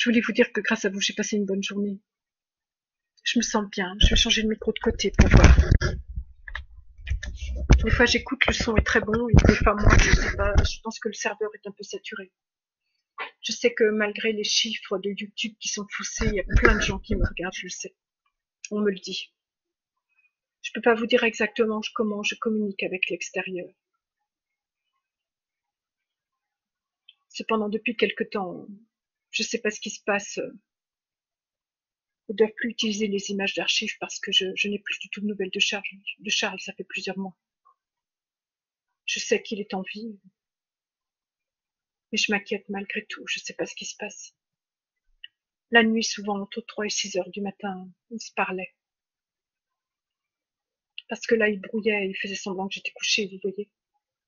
Je voulais vous dire que grâce à vous, j'ai passé une bonne journée. Je me sens bien. Je vais changer le micro de côté pour voir. Des fois, j'écoute, le son est très bon, et des fois, moi, je sais pas, je pense que le serveur est un peu saturé. Je sais que malgré les chiffres de YouTube qui sont poussés, il y a plein de gens qui me regardent, je le sais. On me le dit. Je peux pas vous dire exactement comment je communique avec l'extérieur. Cependant, depuis quelque temps, je sais pas ce qui se passe. Ils ne doivent plus utiliser les images d'archives parce que je n'ai plus du tout de nouvelles de Charles, ça fait plusieurs mois. Je sais qu'il est en vie, mais je m'inquiète malgré tout, je sais pas ce qui se passe. La nuit, souvent, entre 3 et 6 heures du matin, on se parlait. Parce que là, il brouillait, il faisait semblant que j'étais couchée, vous voyez.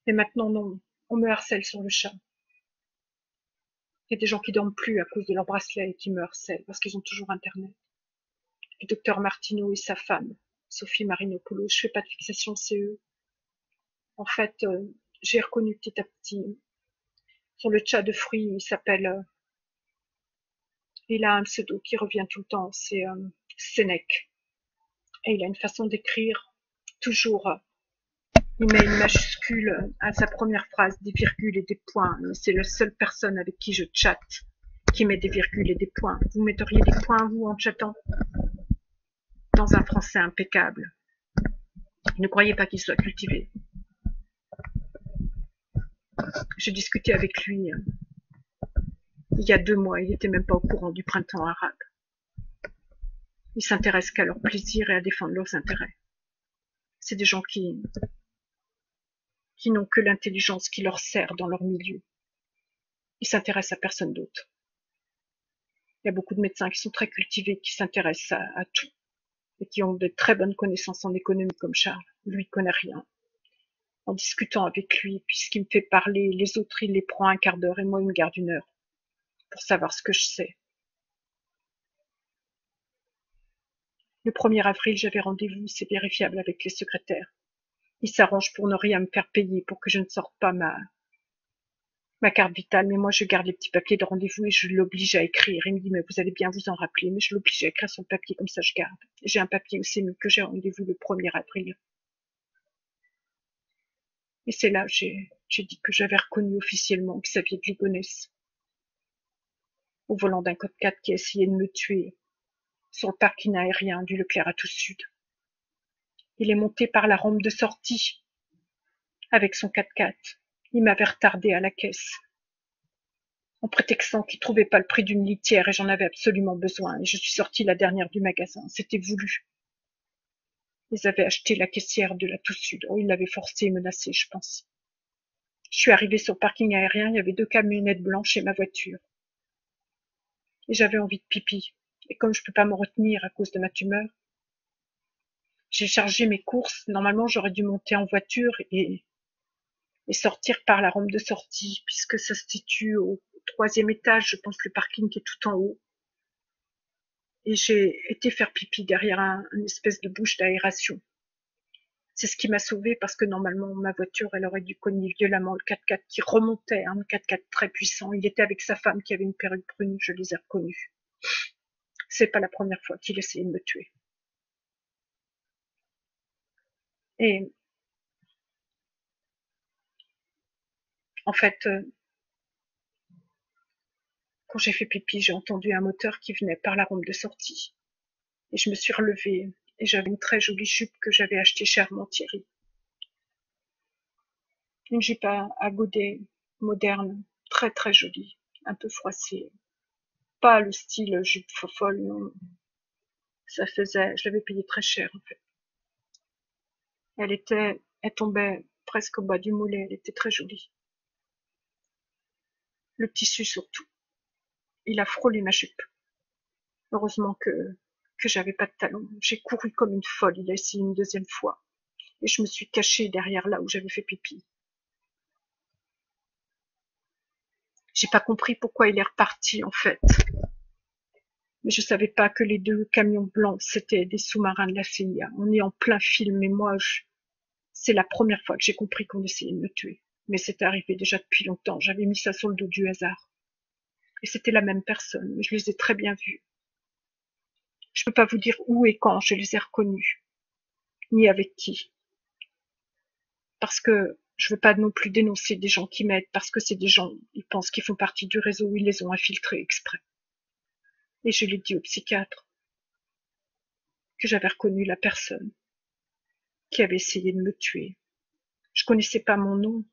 Et maintenant, non, on me harcèle sur le chat. Il y a des gens qui dorment plus à cause de leur bracelet et qui me harcèlent parce qu'ils ont toujours Internet. Le docteur Martineau et sa femme, Sophie Marinopoulos, je fais pas de fixation, c'est eux. En fait, j'ai reconnu petit à petit. Sur le chat de fruits, il s'appelle, il a un pseudo qui revient tout le temps, c'est Sénèque. Et il a une façon d'écrire toujours. Il met une majuscule à sa première phrase, des virgules et des points. C'est la seule personne avec qui je chatte qui met des virgules et des points. Vous metteriez des points, vous, en chattant? Dans un français impeccable. Ne croyez pas qu'il soit cultivé. J'ai discuté avec lui il y a 2 mois, il n'était même pas au courant du printemps arabe. Ils s'intéressent qu'à leur plaisir et à défendre leurs intérêts. C'est des gens qui n'ont que l'intelligence qui leur sert dans leur milieu. Ils s'intéressent à personne d'autre. Il y a beaucoup de médecins qui sont très cultivés, qui s'intéressent à tout et qui ont de très bonnes connaissances en économie comme Charles. Lui, il connaît rien. En discutant avec lui, puisqu'il me fait parler, les autres, il les prend un quart d'heure et moi, il me garde 1 heure pour savoir ce que je sais. Le 1er avril, j'avais rendez-vous, c'est vérifiable avec les secrétaires. Ils s'arrangent pour ne rien me faire payer, pour que je ne sorte pas ma carte vitale, mais moi je garde les petits papiers de rendez-vous et je l'oblige à écrire. Il me dit, mais vous allez bien vous en rappeler, mais je l'oblige à écrire sur le papier, comme ça je garde. J'ai un papier où c'est mis que j'ai rendez-vous le 1er avril. Et c'est là j'ai dit que j'avais reconnu officiellement Xavier de Ligonnès, au volant d'un 4x4 qui a essayé de me tuer sur le parking aérien du Leclerc à tout sud. Il est monté par la rampe de sortie avec son 4x4. Il m'avait retardé à la caisse, en prétextant qu'il trouvait pas le prix d'une litière et j'en avais absolument besoin. Et je suis sortie la dernière du magasin. C'était voulu. Ils avaient acheté la caissière de la tout sud. Oh, ils l'avaient forcée et menacée, je pense. Je suis arrivée sur le parking aérien, il y avait 2 camionnettes blanches et ma voiture. Et j'avais envie de pipi. Et comme je peux pas me retenir à cause de ma tumeur, j'ai chargé mes courses. Normalement, j'aurais dû monter en voiture et sortir par la rampe de sortie, puisque ça se situe au 3e étage, je pense, le parking qui est tout en haut. Et j'ai été faire pipi derrière une espèce de bouche d'aération. C'est ce qui m'a sauvée parce que normalement ma voiture elle aurait dû cogner violemment le 4x4 qui remontait, un 4x4 très puissant. Il était avec sa femme qui avait une perruque brune, je les ai reconnus. C'est pas la première fois qu'il essayait de me tuer. Et en fait, quand j'ai fait pipi, j'ai entendu un moteur qui venait par la rampe de sortie. Et je me suis relevée et j'avais une très jolie jupe que j'avais achetée chez Armand Thierry. Une jupe à godets moderne, très très jolie, un peu froissée. Pas le style jupe fofolle, non. Ça faisait, je l'avais payé très cher en fait. Elle tombait presque au bas du mollet, elle était très jolie. Le tissu surtout. Il a frôlé ma jupe. Heureusement que j'avais pas de talons. J'ai couru comme une folle, il a essayé une 2e fois. Et je me suis cachée derrière là où j'avais fait pipi. J'ai pas compris pourquoi il est reparti en fait. Mais je savais pas que les 2 camions blancs c'était des sous-marins de la CIA. On est en plein film et moi c'est la première fois que j'ai compris qu'on essayait de me tuer. Mais c'était arrivé déjà depuis longtemps, j'avais mis ça sur le dos du hasard. Et c'était la même personne, je les ai très bien vus. Je ne peux pas vous dire où et quand je les ai reconnus, ni avec qui. Parce que je veux pas non plus dénoncer des gens qui m'aident, parce que c'est des gens, ils pensent qu'ils font partie du réseau, ils les ont infiltrés exprès. Et je l'ai dit au psychiatre que j'avais reconnu la personne qui avait essayé de me tuer. Je connaissais pas mon nom,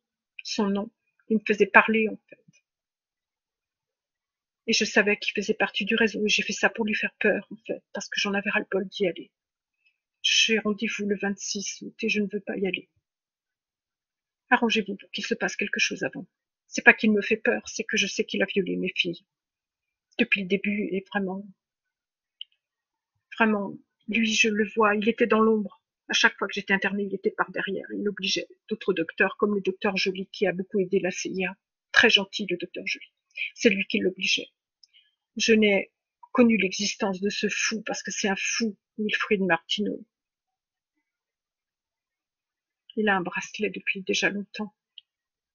son nom. Il me faisait parler, en fait. Et je savais qu'il faisait partie du réseau, et j'ai fait ça pour lui faire peur, en fait, parce que j'en avais ras-le-bol d'y aller. J'ai rendez-vous le 26 août et je ne veux pas y aller. Arrangez-vous pour qu'il se passe quelque chose avant. C'est pas qu'il me fait peur, c'est que je sais qu'il a violé mes filles. Depuis le début, et vraiment, vraiment, lui, je le vois, il était dans l'ombre. À chaque fois que j'étais internée, il était par derrière. Il obligeait d'autres docteurs, comme le docteur Joly, qui a beaucoup aidé la CIA. Très gentil, le docteur Joly. C'est lui qui l'obligeait. Je n'ai connu l'existence de ce fou, parce que c'est un fou, Wilfried Martineau. Il a un bracelet depuis déjà longtemps.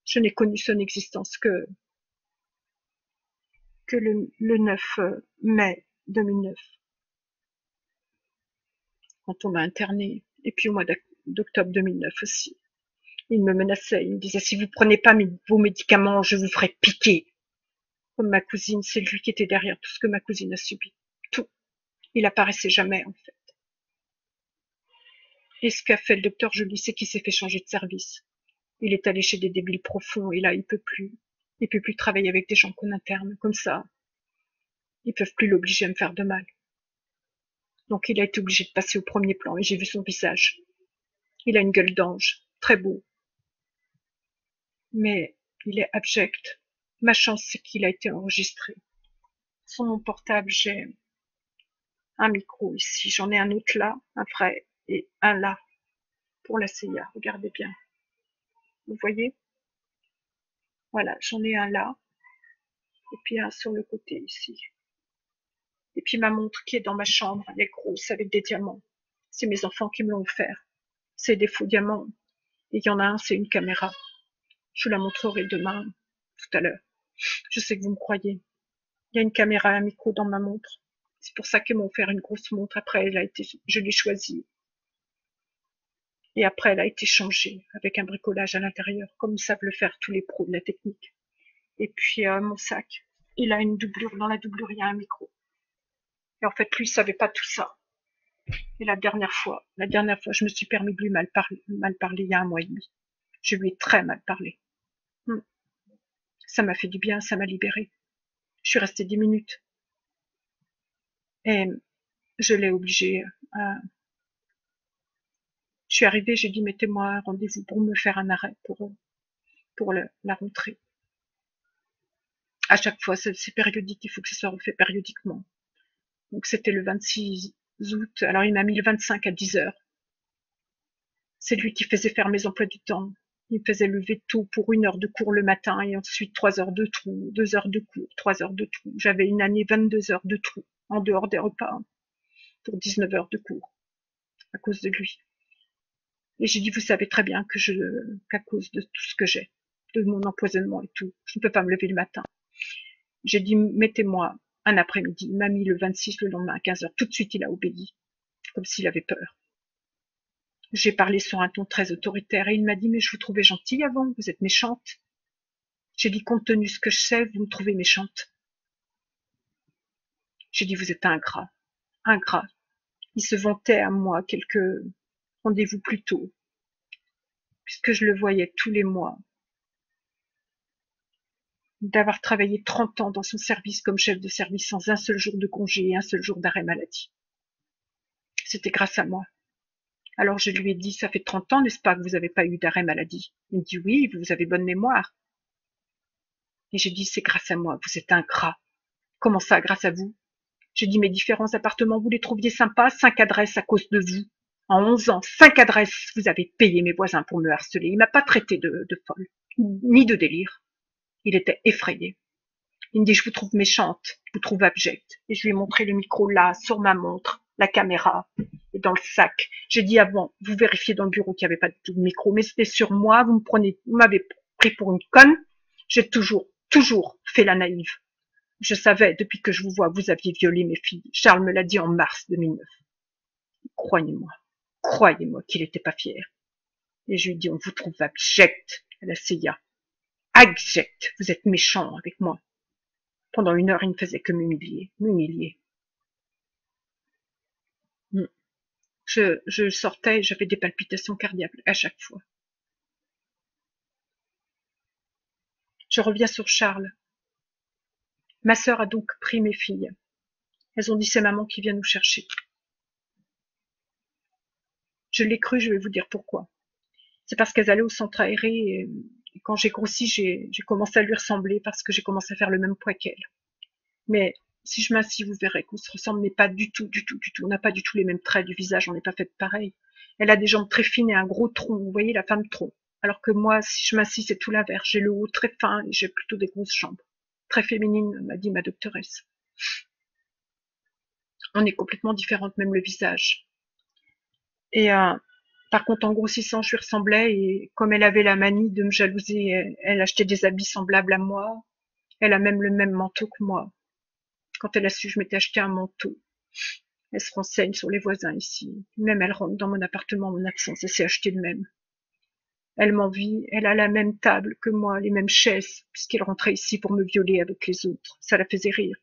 Je n'ai connu son existence que le 9 mai 2009, quand on m'a internée, et puis au mois d'octobre 2009 aussi. Il me menaçait, il me disait, si vous prenez pas vos médicaments, je vous ferai piquer. Comme ma cousine, c'est lui qui était derrière tout ce que ma cousine a subi. Tout. Il apparaissait jamais, en fait. Et ce qu'a fait le docteur Joly, c'est qu'il s'est fait changer de service. Il est allé chez des débiles profonds, et là, il peut plus. Il peut plus travailler avec des gens qu'on interne, comme ça. Ils peuvent plus l'obliger à me faire de mal. Donc il a été obligé de passer au premier plan, et j'ai vu son visage. Il a une gueule d'ange, très beau. Mais il est abject. Ma chance, c'est qu'il a été enregistré. Sur mon portable, j'ai un micro ici, j'en ai un autre là, un vrai, et un là, pour la CIA, regardez bien. Vous voyez? Voilà, j'en ai un là, et puis un sur le côté ici. Et puis ma montre qui est dans ma chambre, elle est grosse avec des diamants. C'est mes enfants qui me l'ont offert. C'est des faux diamants. Et il y en a un, c'est une caméra. Je vous la montrerai demain, tout à l'heure. Je sais que vous me croyez. Il y a une caméra et un micro dans ma montre. C'est pour ça qu'ils m'ont offert une grosse montre. Après, je l'ai choisie. Et après, elle a été changée avec un bricolage à l'intérieur, comme ils savent le faire tous les pros de la technique. Et puis, mon sac, il a une doublure. Dans la doublure, il y a un micro. Et en fait, lui, il savait pas tout ça. Et la dernière fois, je me suis permis de lui mal parler il y a 1 mois et demi. Je lui ai très mal parlé. Ça m'a fait du bien, ça m'a libérée. Je suis restée 10 minutes. Et je l'ai obligé à... Je suis arrivée, j'ai dit, mettez-moi un rendez-vous pour me faire un arrêt pour la rentrée. À chaque fois, c'est périodique, il faut que ce soit refait périodiquement. Donc c'était le 26 août, alors il m'a mis le 25 à 10 heures. C'est lui qui faisait faire mes emplois du temps. Il me faisait lever tôt pour 1 heure de cours le matin et ensuite 3 heures de trou, 2 heures de cours, 3 heures de trou. J'avais une année 22 heures de trou en dehors des repas pour 19 heures de cours à cause de lui. Et j'ai dit, vous savez très bien qu'à cause de tout ce que j'ai, de mon empoisonnement et tout, je ne peux pas me lever le matin. J'ai dit, mettez-moi un après-midi. Il m'a mis le 26 le lendemain à 15 heures. Tout de suite, il a obéi, comme s'il avait peur. J'ai parlé sur un ton très autoritaire et il m'a dit, mais je vous trouvais gentille avant, vous êtes méchante. J'ai dit, compte tenu de ce que je sais, vous me trouvez méchante. J'ai dit, vous êtes ingrat. Ingrat. Il se vantait à moi quelques rendez-vous plus tôt, puisque je le voyais tous les mois, d'avoir travaillé 30 ans dans son service comme chef de service sans un seul jour de congé et un seul jour d'arrêt maladie. C'était grâce à moi. Alors je lui ai dit, ça fait 30 ans, n'est-ce pas, que vous n'avez pas eu d'arrêt maladie? Il me dit, oui, vous avez bonne mémoire. Et j'ai dit, c'est grâce à moi, vous êtes ingrat. Comment ça, grâce à vous? J'ai dit, mes différents appartements, vous les trouviez sympas? 5 adresses à cause de vous. En 11 ans, 5 adresses, vous avez payé mes voisins pour me harceler. Il m'a pas traité de folle, ni de délire. Il était effrayé. Il me dit, je vous trouve méchante, je vous trouve abjecte. Et je lui ai montré le micro là, sur ma montre, la caméra, et dans le sac. J'ai dit avant, vous vérifiez dans le bureau qu'il n'y avait pas du tout de micro, mais c'était sur moi, vous m'avez pris pour une conne. J'ai toujours fait la naïve. Je savais, depuis que je vous vois, vous aviez violé mes filles. Charles me l'a dit en mars 2009. Croyez-moi qu'il n'était pas fier. Et je lui dis, on vous trouve abject à la CIA. Abject, vous êtes méchant avec moi. Pendant 1 heure, il ne faisait que m'humilier. Je sortais et j'avais des palpitations cardiaques à chaque fois. Je reviens sur Charles. Ma sœur a donc pris mes filles. Elles ont dit c'est maman qui vient nous chercher. Je l'ai cru, je vais vous dire pourquoi. C'est parce qu'elles allaient au centre aéré et quand j'ai grossi, j'ai commencé à lui ressembler parce que j'ai commencé à faire le même poids qu'elle. Mais si je m'assis, vous verrez qu'on se ressemble, mais pas du tout, du tout, du tout. On n'a pas du tout les mêmes traits du visage, on n'est pas fait pareil. Elle a des jambes très fines et un gros tronc, vous voyez, la femme tronc. Alors que moi, si je m'assis, c'est tout l'inverse. J'ai le haut très fin et j'ai plutôt des grosses jambes. Très féminine, m'a dit ma doctoresse. On est complètement différentes, même le visage. Et par contre, en grossissant, je lui ressemblais et comme elle avait la manie de me jalouser, elle achetait des habits semblables à moi. Elle a même le même manteau que moi. Quand elle a su, je m'étais acheté un manteau. Elle se renseigne sur les voisins ici. Même elle rentre dans mon appartement en mon absence et s'est acheté le même. Elle m'envie, elle a la même table que moi, les mêmes chaises, puisqu'elle rentrait ici pour me violer avec les autres. Ça la faisait rire.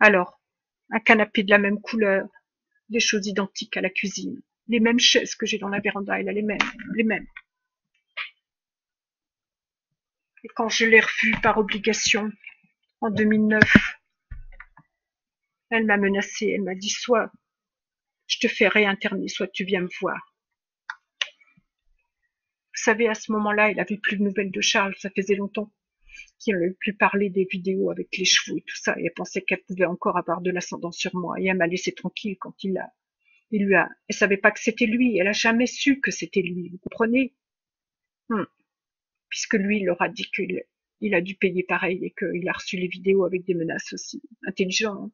Alors, un canapé de la même couleur, des choses identiques à la cuisine. Les mêmes chaises que j'ai dans la véranda, elle a les mêmes, les mêmes. Et quand je l'ai revue par obligation, en 2009, elle m'a menacée, elle m'a dit soit je te fais réinterner, soit tu viens me voir. Vous savez, à ce moment-là, elle avait plus de nouvelles de Charles, ça faisait longtemps qu'il n'avait plus parlé des vidéos avec les chevaux et tout ça, et elle pensait qu'elle pouvait encore avoir de l'ascendant sur moi, et elle m'a laissé tranquille quand elle savait pas que c'était lui, elle a jamais su que c'était lui, vous comprenez? Puisque lui, il leur a dit qu'il a dû payer pareil et qu'il a reçu les vidéos avec des menaces aussi. Intelligent, hein.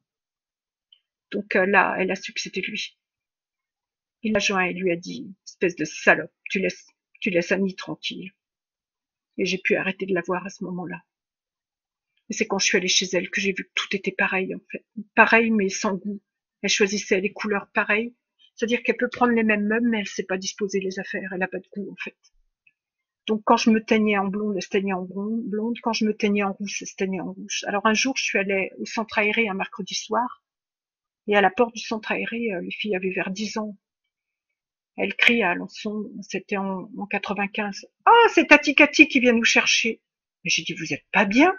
Donc là, elle a su que c'était lui. Il l'a joint et lui a dit, espèce de salope, tu laisses Annie tranquille. Et j'ai pu arrêter de la voir à ce moment-là. Et c'est quand je suis allée chez elle que j'ai vu que tout était pareil, en fait. Pareil, mais sans goût. Elle choisissait les couleurs pareilles. C'est-à-dire qu'elle peut prendre les mêmes meubles, mais elle sait pas disposer les affaires. Elle a pas de goût, en fait. Donc quand je me teignais en blonde, elle se teignait en blonde. Quand je me teignais en rouge, elle se teignait en rouge. Alors un jour, je suis allée au centre aéré un mercredi soir. Et à la porte du centre aéré, les filles avaient vers 10 ans. Elles crient à Alençon, c'était en 95. Ah, oh, c'est Tati Cathy qui vient nous chercher. Mais j'ai dit, vous êtes pas bien?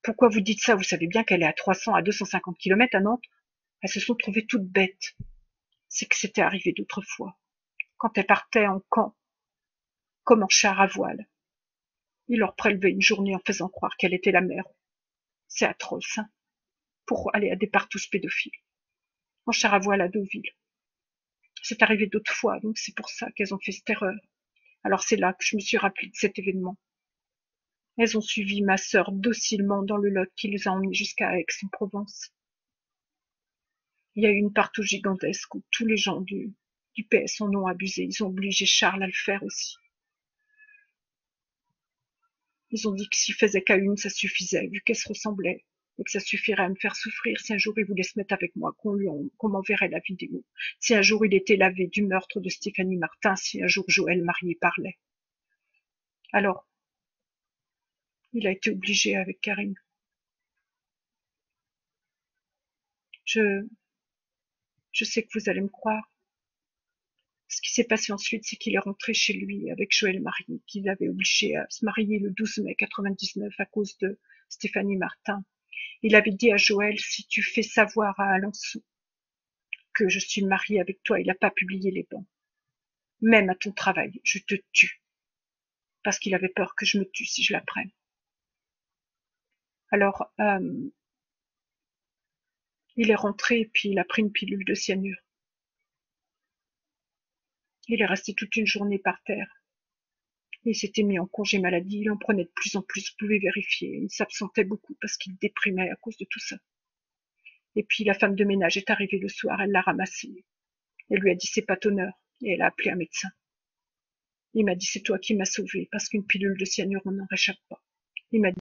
Pourquoi vous dites ça? Vous savez bien qu'elle est à 300 à 250 km à Nantes. Elles se sont trouvées toutes bêtes. C'est que c'était arrivé d'autres fois. Quand elles partaient en camp, comme en char à voile, ils leur prélevaient une journée en faisant croire qu'elle était la mère. C'est atroce, hein, pour aller à des partous pédophiles. En char à voile à Deauville. C'est arrivé d'autres fois, donc c'est pour ça qu'elles ont fait cette erreur. Alors c'est là que je me suis rappelé de cet événement. Elles ont suivi ma sœur docilement dans le Lot qui les a emmenées jusqu'à Aix-en-Provence. Il y a eu une partout gigantesque où tous les gens du PS en ont abusé. Ils ont obligé Charles à le faire aussi. Ils ont dit que s'il faisait qu'à une, ça suffisait, vu qu'elles se ressemblaient, et que ça suffirait à me faire souffrir si un jour il voulait se mettre avec moi, qu'on m'enverrait la vidéo. Si un jour il était lavé du meurtre de Stéphanie Martin, si un jour Joël marié parlait. Alors, il a été obligé avec Karine. Je sais que vous allez me croire. Ce qui s'est passé ensuite, c'est qu'il est rentré chez lui avec Joël marié, qu'il avait obligé à se marier le 12 mai 99 à cause de Stéphanie Martin. Il avait dit à Joël, si tu fais savoir à Alençon que je suis mariée avec toi, il n'a pas publié les bans. Même à ton travail, je te tue. Parce qu'il avait peur que je me tue si je l'apprenne. Alors, il est rentré et puis il a pris une pilule de cyanure. Il est resté toute une journée par terre. Il s'était mis en congé maladie, il en prenait de plus en plus, vous pouvez vérifier. Il s'absentait beaucoup parce qu'il déprimait à cause de tout ça. Et puis la femme de ménage est arrivée le soir, elle l'a ramassé. Elle lui a dit c'est pas ton heure. Et elle a appelé un médecin. Il m'a dit c'est toi qui m'as sauvé parce qu'une pilule de cyanure on n'en réchappe pas. Il m'a dit